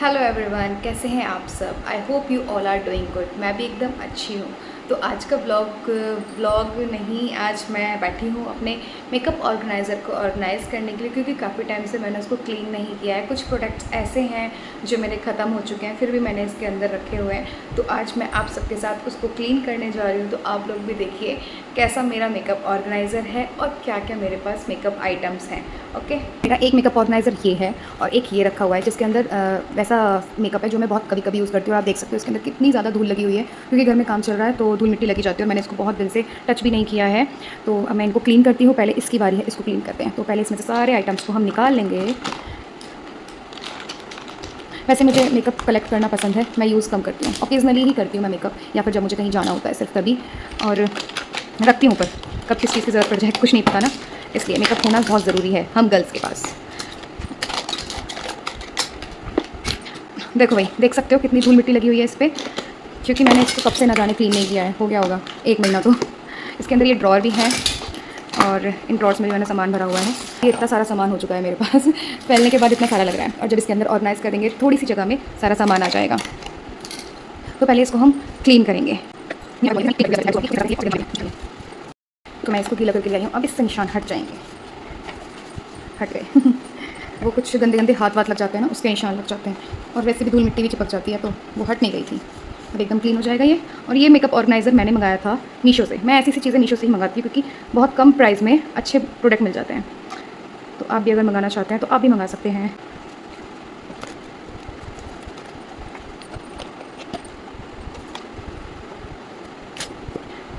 Hello everyone, कैसे हैं आप सब। I hope you all are doing good. मैं भी एकदम अच्छी हूँ। तो आज का ब्लॉग नहीं, आज मैं बैठी हूँ अपने मेकअप ऑर्गेनाइज़र को ऑर्गेनाइज़ करने के लिए, क्योंकि काफ़ी टाइम से मैंने उसको क्लीन नहीं किया है। कुछ प्रोडक्ट्स ऐसे हैं जो मेरे ख़त्म हो चुके हैं, फिर भी मैंने इसके अंदर रखे हुए हैं। तो आज मैं आप सबके साथ उसको क्लीन करने जा रही हूँ। तो आप लोग भी देखिए कैसा मेरा मेकअप ऑर्गेनाइज़र है और क्या क्या मेरे पास मेकअप आइटम्स हैं। ओके, मेरा एक मेकअप ऑर्गेनाइज़र ये है और एक ये रखा हुआ है, जिसके अंदर वैसा मेकअप है जो मैं बहुत कभी कभी यूज़ करती हूँ। आप देख सकते हो इसके अंदर कितनी ज़्यादा धूल लगी हुई है, क्योंकि घर में काम चल रहा है तो धूल मिट्टी लगी जाती है और मैंने इसको बहुत दिन से टच भी नहीं किया है। तो अब मैं इनको क्लीन करती हूँ। पहले इसकी बारी है, इसको क्लीन करते हैं। तो पहले इसमें से सारे आइटम्स को हम निकाल लेंगे। वैसे मुझे मेकअप कलेक्ट करना पसंद है, मैं यूज़ कम करती हूँ, ओकेजनली ही करती हूँ मैं मेकअप, या फिर जब मुझे कहीं जाना होता है सिर्फ तभी। और रखती हूँ, पर कब किस चीज़ की ज़रूरत पड़ जाए कुछ नहीं पता ना, इसलिए मेकअप होना बहुत ज़रूरी है हम गर्ल्स के पास। देखो भाई, देख सकते हो कितनी धूल मिट्टी लगी हुई है इस पर, क्योंकि मैंने इसको कब से ना जाने क्लीन नहीं किया है। हो गया होगा 1 महीना। तो इसके अंदर ये ड्रॉर भी है और इन ड्रॉर्स में भी मैंने सामान भरा हुआ है। ये इतना सारा सामान हो चुका है मेरे पास फैलने के बाद इतना सारा लग रहा है। और जब इसके अंदर ऑर्गेनाइज़ करेंगे थोड़ी सी जगह में सारा सामान आ जाएगा। तो पहले इसको हम क्लीन करेंगे। तो मैं इसको गीला करके ले आई हूँ। अब इससे निशान हट जाएंगे, हट गए वो कुछ गंदे गंदे हाथ वाथ लग जाते हैं ना, उसके निशान लग जाते हैं। और वैसे भी धूल मिट्टी भी चिपक जाती है, तो वो हट नहीं गई थी। अब एकदम क्लीन हो जाएगा ये। और ये मेकअप ऑर्गेनाइज़र मैंने मंगाया था मीशो से। मैं ऐसी चीज़ें मीशो से ही मंगाती हूँ, क्योंकि बहुत कम प्राइस में अच्छे प्रोडक्ट मिल जाते हैं। तो आप भी अगर मंगाना चाहते हैं तो आप भी मंगा सकते हैं।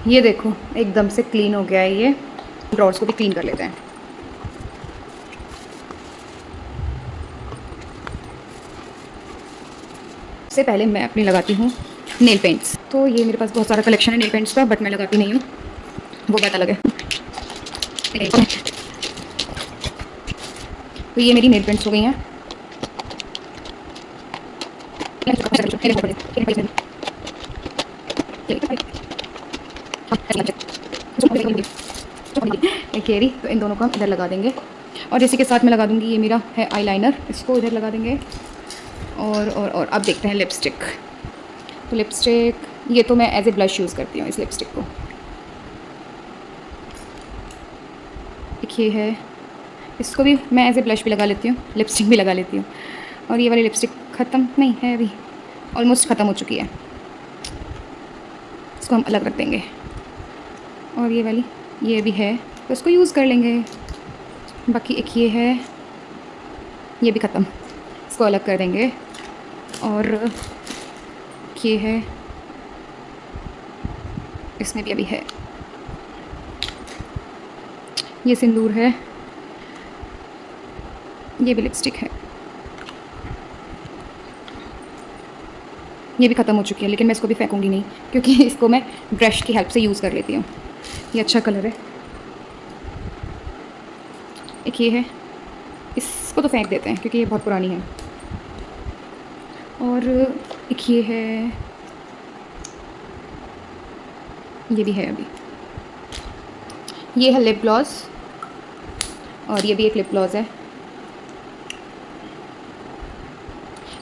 ये देखो एकदम से क्लीन हो गया है ये। ड्रॉर्स को भी क्लीन कर लेते हैं। सबसे पहले मैं अपनी लगाती हूँ नेल पेंट्स। तो ये मेरे पास बहुत सारा कलेक्शन है नेल पेंट्स का, बट मैं लगाती नहीं हूँ, वो बात अलग है। तो ये मेरी नेल पेंट्स हो गई हैं। केरी, तो इन दोनों को हम इधर लगा देंगे। और इसी के साथ मैं लगा दूंगी, ये मेरा है आईलाइनर, इसको इधर लगा देंगे। और अब देखते हैं लिपस्टिक। तो लिपस्टिक ये तो मैं एज ए ब्लश यूज़ करती हूँ इस लिपस्टिक को। एक ये है, इसको भी मैं एज ए ब्लश भी लगा लेती हूँ, लिपस्टिक भी लगा लेती हूँ। और ये वाली लिपस्टिक ख़त्म नहीं है अभी, ऑलमोस्ट ख़त्म हो चुकी है। इसको हम अलग रख देंगे। और ये वाली ये भी है, तो इसको यूज़ कर लेंगे। बाकी एक ये है, ये भी ख़त्म, इसको अलग कर देंगे। और ये है, इसमें भी अभी है। ये सिंदूर है, ये भी लिपस्टिक है, ये भी ख़त्म हो चुकी है। लेकिन मैं इसको भी फेंकूंगी नहीं, क्योंकि इसको मैं ब्रश की हेल्प से यूज़ कर लेती हूँ। ये अच्छा कलर है। एक ये है, इसको तो फेंक देते हैं क्योंकि ये बहुत पुरानी है। और एक ये है, ये भी है अभी। ये है लिप ग्लॉस, और ये भी एक लिप ग्लॉस है।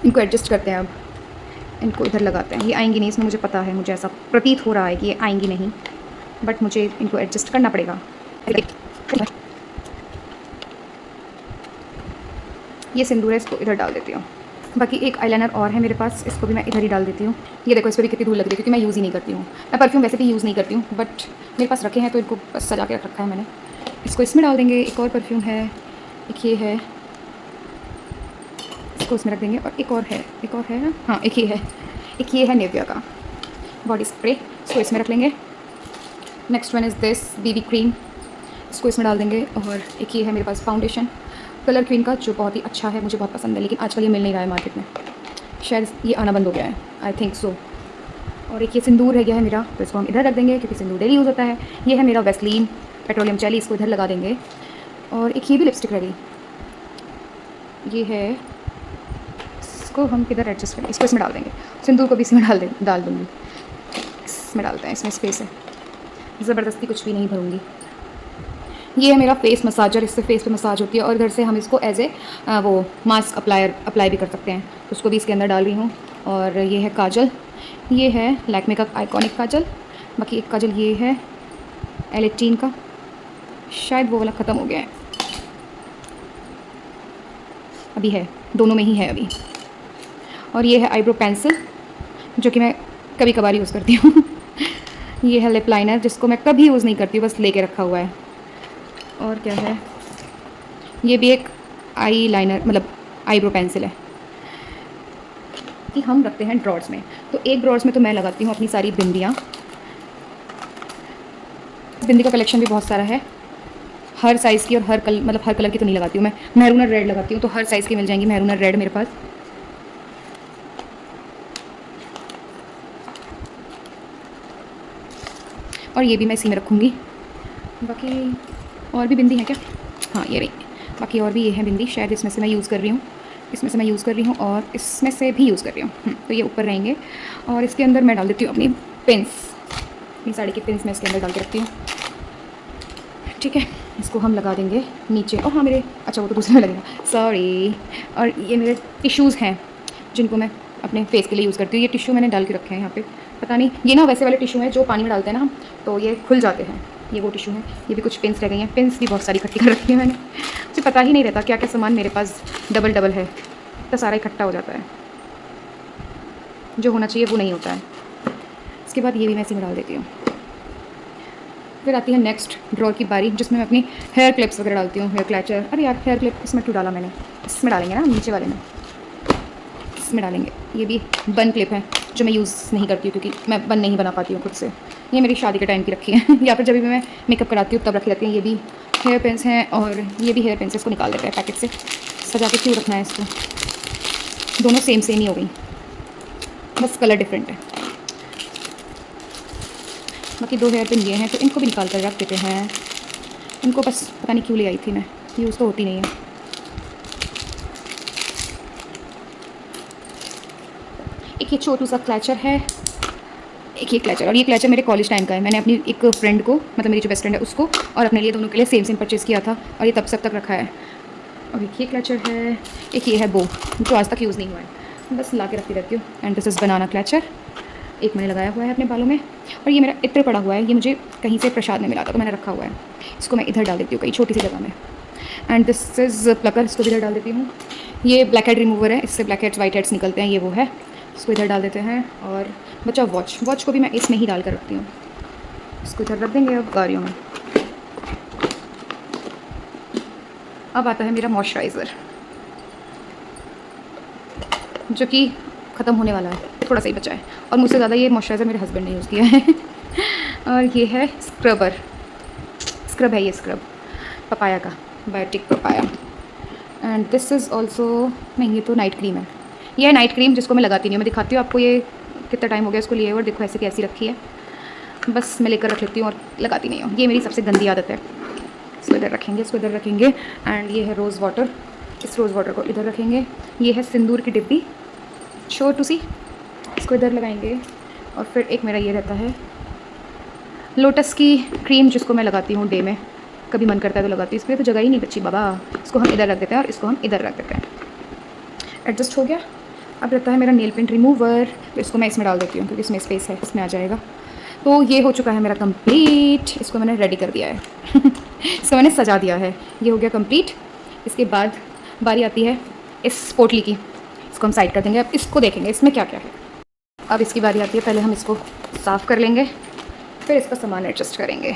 इनको एडजस्ट करते हैं। अब इनको इधर लगाते हैं। ये आएंगी नहीं, इसमें मुझे पता है, मुझे ऐसा प्रतीत हो रहा है कि ये आएंगी नहीं, बट मुझे इनको एडजस्ट करना पड़ेगा। ये सिंदूर है, इसको इधर डाल देती हूँ। बाकी एक आईलाइनर और है मेरे पास, इसको भी मैं इधर ही डाल देती हूँ। ये देखो, इस पर भी कितनी धूल लग रही है, क्योंकि मैं यूज़ ही नहीं करती हूँ। मैं परफ्यूम वैसे भी यूज़ नहीं करती हूँ, बट मेरे पास रखे हैं तो इनको बस सजा के रखा है मैंने। इसको इसमें डाल देंगे। एक और परफ्यूम है, एक ये है, इसको इसमें रख देंगे। और एक और है ना, हाँ एक ये है निविया का बॉडी स्प्रे, इसको इसमें रख लेंगे। Next one is this BB cream, इसको इसमें डाल देंगे। और एक ये है मेरे पास फाउंडेशन कलर क्वीन का, जो बहुत ही अच्छा है, मुझे बहुत पसंद है, लेकिन आजकल ये मिल नहीं रहा है मार्केट में, शायद ये आना बंद हो गया है, आई थिंक सो। और एक ये सिंदूर है, यह है मेरा, तो इसको हम इधर रख देंगे क्योंकि सिंदूर डेली यूज़ होता है। ये है मेरा वैसलीन पेट्रोलियम जेली, इसको इधर लगा देंगे। और एक ये भी लिपस्टिक रही, ये है, इसको हम किधर एडजस्ट करें, इसको इसमें डाल देंगे। सिंदूर को भी इसमें डाल दूँगी। इसमें डालते हैं, इसमें स्पेस है, ज़बरदस्ती कुछ भी नहीं भरूँगी। ये है मेरा फेस मसाजर, इससे फेस पे मसाज होती है और इधर से हम इसको एज ए वो मास्क अप्लाई भी कर सकते हैं, तो उसको भी इसके अंदर डाल रही हूँ। और ये है काजल, ये है लैक्मे का आइकॉनिक काजल। बाकी एक काजल ये है L18 का, शायद वो वाला ख़त्म हो गया है, अभी है, दोनों में ही है अभी। और ये है आईब्रो पेंसिल जो कि मैं कभी कभार यूज़ करती हूँ। ये है लिप लाइनर जिसको मैं कभी यूज़ नहीं करती हूँ, बस लेके रखा हुआ है। और क्या है, ये भी एक आई लाइनर मतलब आईब्रो पेंसिल है कि हम रखते हैं ड्रॉर्स में। तो एक ड्रॉर्स में तो मैं लगाती हूँ अपनी सारी बिंदियाँ। बिंदी का कलेक्शन भी बहुत सारा है, हर साइज़ की, और हर कलर की तो नहीं लगाती हूँ मैं। मैरून और रेड लगाती हूँ, तो हर साइज़ की मिल जाएंगी मैरून और रेड मेरे पास। और ये भी मैं इसी में रखूँगी। बाकी और भी बिंदी है क्या? हाँ ये रही। बाकी और भी ये है बिंदी, शायद इसमें से मैं यूज़ कर रही हूँ, और इसमें से भी यूज़ कर रही हूँ। तो ये ऊपर रहेंगे। और इसके अंदर मैं डाल देती हूँ अपनी पिन्स, अपनी साड़ी की पिन्स मैं इसके अंदर डाल के रखती हूँ। ठीक है, इसको हम लगा देंगे नीचे। और हाँ मेरे, अच्छा वो तो दूसरे में लगेगा, सॉरी। और ये मेरे टिश्यूज़ हैं जिनको मैं अपने फेस के लिए यूज़ करती हूँ। ये टिश्यू मैंने डाल के रखे हैं यहाँ पे, पता नहीं, ये ना वैसे वाले टिश्यू हैं जो पानी में डालते हैं ना हम, तो ये खुल जाते हैं, ये वो टिश्यू हैं। ये भी कुछ पिन्स रह गई हैं, पिन्स भी बहुत सारी इकट्ठी कर रखी है मैंने, मुझे पता ही नहीं रहता क्या क्या सामान मेरे पास डबल है, तो सारा इकट्ठा हो जाता है, जो होना चाहिए वो नहीं होता है। इसके बाद ये भी मैं इसी में डाल देती हूँ। फिर आती है नेक्स्ट ड्रॉर की बारी, जिसमें मैं अपनी हेयर क्लिप्स वगैरह डालती हूँ, हेयर क्लैचर। अरे यार हेयर क्लिप इसमें क्यों डाला मैंने, इसमें डालेंगे ना, नीचे वाले में इसमें डालेंगे। ये भी बन क्लिप है जो मैं यूज़ नहीं करती हूँ क्योंकि मैं बन नहीं बना पाती हूँ खुद से, ये मेरी शादी के टाइम की रखी है या फिर जब भी मैं मेकअप कराती हूँ तब रखी रहती हैं। ये भी हेयर पेंस हैं, और ये भी हेयर पेंस, इसको निकाल देते हैं पैकेट से, सजा के क्यों रखना है इसको, दोनों सेम ही हो गई, बस कलर डिफरेंट है। बाकी 2 हेयर पिन ये हैं, तो इनको भी निकाल कर रख देते हैं। इनको बस पता नहीं क्यों ले आई थी मैं, यूज़ तो होती नहीं है। एक ये छोटू सा क्लैचर है, एक ये क्लैचर, और ये क्लैचर मेरे कॉलेज टाइम का है। मैंने अपनी एक फ्रेंड को, मतलब मेरी जो बेस्ट फ्रेंड है उसको और अपने लिए, दोनों के लिए सेम परचेज़ किया था, और ये तब सब तक रखा है। और एक ये क्लैचर है, एक ये है बो, जो आज तक यूज़ नहीं हुआ है, बस ला के रखती रहती हूँ। एंड दिस इज़ बनाना क्लैचर, एक मैंने लगाया हुआ है अपने बालों में। और ये मेरा इत्र पड़ा हुआ है, ये मुझे कहीं से प्रसाद में मिला था तो मैंने रखा हुआ है, इसको मैं इधर डाल देती हूँ कहीं छोटी सी जगह में। एंड दिस इज़ प्लकर, इसको इधर डाल देती हूँ। ये ब्लैक हेड रिमूवर है, इससे ब्लैक हेड्स वाइट हेड्स निकलते हैं, ये वो है, इसको इधर डाल देते हैं। और बचा वॉच को भी मैं इसमें ही डाल कर रखती हूँ, इसको इधर रख देंगे अब गाड़ियों में। अब आता है मेरा मॉइस्चराइज़र, जो कि ख़त्म होने वाला है, थोड़ा सा ही बचा है, और मुझसे ज़्यादा ये मॉइस्चराइज़र मेरे हस्बैंड ने यूज़ किया है। और ये है स्क्रब है, ये स्क्रब पपाया का, Biotique papaya. And this is also, नहीं ये तो नाइट क्रीम है, ये है नाइट क्रीम जिसको मैं लगाती नहीं हूँ। मैं दिखाती हूँ आपको, ये कितना टाइम हो गया इसको लिए हुए, और देखो ऐसे कैसी रखी है, बस मैं लेकर रख लेती हूँ और लगाती नहीं हूँ, ये मेरी सबसे गंदी आदत है। इसको इधर रखेंगे, एंड ये है रोज़ वाटर, इस रोज़ वाटर को इधर रखेंगे। ये है सिंदूर की डिब्बी, छोटू सी, इसको इधर लगाएंगे। और फिर एक मेरा ये रहता है लोटस की क्रीम, जिसको मैं लगाती हूँ डे में, कभी मन करता है तो लगाती हूँ, इसमें तो जगह ही नहीं बची बाबा। इसको हम इधर रख देते हैं और इसको हम इधर रख देते हैं, एडजस्ट हो गया। अब रहता है मेरा नेल पेंट रिमूवर, तो इसको मैं इसमें डाल देती हूँ क्योंकि इसमें स्पेस है, इसमें आ जाएगा। तो ये हो चुका है मेरा कंप्लीट, इसको मैंने रेडी कर दिया है इसको मैंने सजा दिया है, ये हो गया कंप्लीट। इसके बाद बारी आती है इस पोटली की, इसको हम साइड कर देंगे। अब इसको देखेंगे इसमें क्या क्या है। अब इसकी बारी आती है, पहले हम इसको साफ़ कर लेंगे, फिर इसका सामान एडजस्ट करेंगे।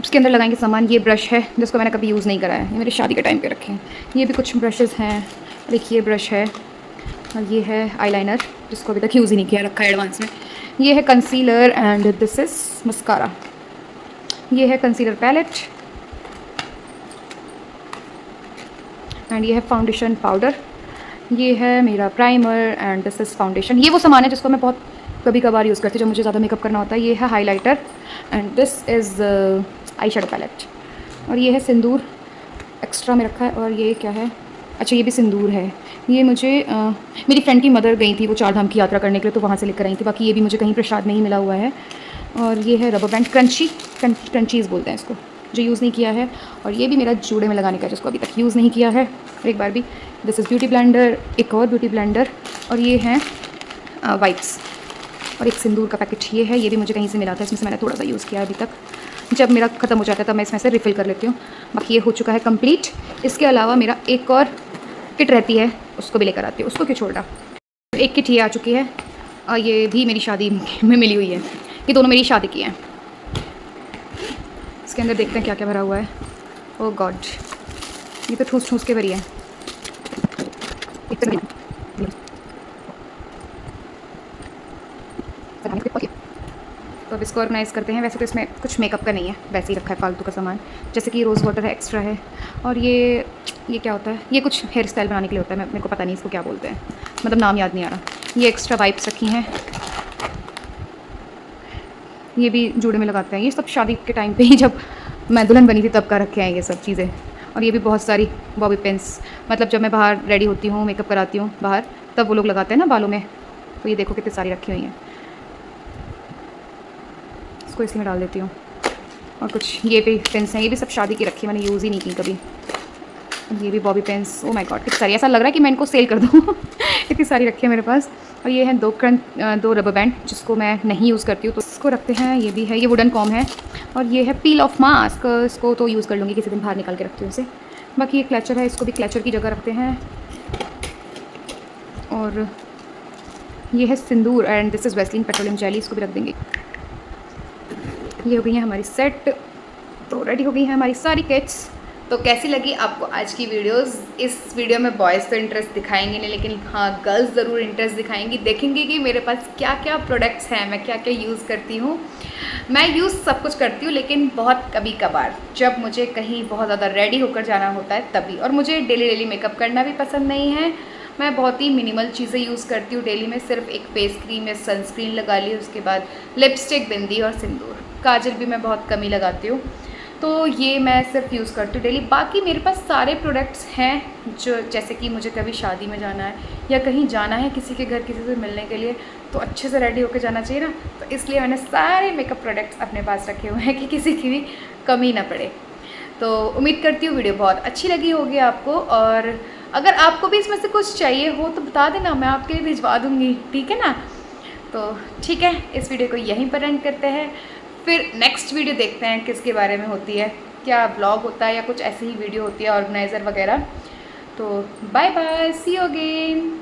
इसके अंदर लगाएंगे सामान। ये ब्रश है जिसको मैंने कभी यूज़ नहीं करा है, ये मेरी शादी के टाइम पे रखे हैं। ये भी कुछ ब्रशेज़ हैं, देखिए ब्रश है, और ये है आईलाइनर जिसको अभी तक यूज़ ही नहीं किया, रखा है एडवांस में। ये है concealer, and this is mascara. ये है कंसीलर पैलेट, एंड ये है फाउंडेशन पाउडर। ये है मेरा primer, and this is foundation. ये वो सामान है जिसको मैं बहुत कभी कभार यूज़ करती हूँ जब मुझे ज़्यादा मेकअप करना होता है। ये है highlighter, and this is eye shadow palette. और ये है सिंदूर, एक्स्ट्रा में रखा है। और ये क्या है, अच्छा ये भी सिंदूर है। ये मुझे मेरी फ्रेंड की मदर गई थी वो 4 धाम की यात्रा करने के लिए, तो वहाँ से लेकर आई थी। बाकी ये भी मुझे कहीं प्रसाद में ही मिला हुआ है। और ये है रबर बैंड, क्रंचीज़ बोलते हैं इसको, जो यूज़ नहीं किया है। और ये भी मेरा जूड़े में लगाने का है, जिसको अभी तक यूज़ नहीं किया है एक बार भी। दिस इज़ ब्यूटी ब्लेंडर, एक और ब्यूटी ब्लेंडर, और ये हैं वाइप्स, और एक सिंदूर का पैकेट ये है। ये भी मुझे कहीं से मिला था, इसमें से मैंने थोड़ा सा यूज़ किया अभी तक। जब मेरा ख़त्म हो जाता है तब मैं इसमें से रिफ़िल कर लेती हूँ। बाकी ये हो चुका है कंप्लीट। इसके अलावा मेरा एक और किट रहती है, उसको भी लेकर आती हूँ। उसको क्यों छोड़ा, एक किट ये आ चुकी है, और ये भी मेरी शादी में मिली हुई है। ये दोनों मेरी शादी की हैं। इसके अंदर देखते हैं क्या क्या भरा हुआ है। ओह गॉड, ये तो ठूस ठूस के भरी है। तो अब इसको ऑर्गेनाइज़ करते हैं। वैसे तो इसमें कुछ मेकअप का नहीं है, वैसे ही रखा है फालतू का सामान, जैसे कि रोज़ वाटर है, एक्स्ट्रा है। और ये क्या होता है, ये कुछ हेयर स्टाइल बनाने के लिए होता है, मेरे को पता नहीं इसको क्या बोलते हैं, मतलब नाम याद नहीं आ रहा। ये एक्स्ट्रा वाइप्स रखी हैं, ये भी जूड़े में लगाते हैं। ये सब शादी के टाइम पे ही, जब मैं दुल्हन बनी थी तब का रखे हैं ये सब चीज़ें। और ये भी बहुत सारी बॉबी पिन्स, मतलब जब मैं बाहर रेडी होती हूँ, मेकअप कराती हूँ बाहर, तब वो लोग लगाते हैं ना बालों में। तो ये देखो कितनी सारी रखी हुई हैं, इसको इसी में डाल देती हूँ। और कुछ ये भी पेंस हैं, ये भी सब शादी की रखी, मैंने यूज़ ही नहीं की कभी। ये भी bobby pins, oh my god कितनी सारी, ऐसा लग रहा है कि मैं इनको सेल कर दूँ इतनी सारी रखी है मेरे पास। और ये हैं दो रबर बैंड, जिसको मैं नहीं यूज़ करती हूँ, तो इसको रखते हैं। ये भी है, ये वुडन कॉम है। और ये है पील ऑफ मास्क, इसको तो यूज़ कर लूँगी किसी दिन, बाहर निकाल के रखती हूँ इसे। बाकी ये क्लचर है, इसको भी क्लचर की जगह रखते हैं। और ये है sindoor, and this is Vaseline petroleum jelly, इसको भी रख देंगे। ये हो गई है हमारी सेट, तो रेडी हो गई है हमारी सारी किट्स। तो कैसी लगी आपको आज की वीडियोस? इस वीडियो में बॉयज़ तो इंटरेस्ट दिखाएंगे नहीं, लेकिन हाँ गर्ल्स ज़रूर इंटरेस्ट दिखाएंगी, देखेंगे कि मेरे पास क्या क्या प्रोडक्ट्स हैं, मैं क्या क्या यूज़ करती हूँ। मैं यूज़ सब कुछ करती हूँ, लेकिन बहुत कभी कभार, जब मुझे कहीं बहुत ज़्यादा रेडी होकर जाना होता है तभी। और मुझे डेली मेकअप करना भी पसंद नहीं है, मैं बहुत ही मिनिमल चीज़ें यूज़ करती हूँ डेली में। सिर्फ एक फेस क्रीम या सनस्क्रीन लगा ली, उसके बाद लिपस्टिक, बिंदी और सिंदूर। काजल भी मैं बहुत कम ही लगाती हूँ, तो ये मैं सिर्फ यूज़ करती हूँ डेली। बाकी मेरे पास सारे प्रोडक्ट्स हैं, जो जैसे कि मुझे कभी शादी में जाना है या कहीं जाना है किसी के घर किसी से मिलने के लिए, तो अच्छे से रेडी होकर जाना चाहिए ना, तो इसलिए मैंने सारे मेकअप प्रोडक्ट्स अपने पास रखे हुए हैं कि किसी की भी कमी ना पड़े। तो उम्मीद करती हूँ वीडियो बहुत अच्छी लगी होगी आपको, और अगर आपको भी इसमें से कुछ चाहिए हो तो बता देना, मैं आपके लिए भिजवा दूँगी, ठीक है ना। तो ठीक है, इस वीडियो को यहीं पर एंड करते हैं, फिर नेक्स्ट वीडियो देखते हैं किसके बारे में होती है, क्या व्लॉग होता है या कुछ ऐसी ही वीडियो होती है ऑर्गेनाइज़र वगैरह। तो bye bye, see you again.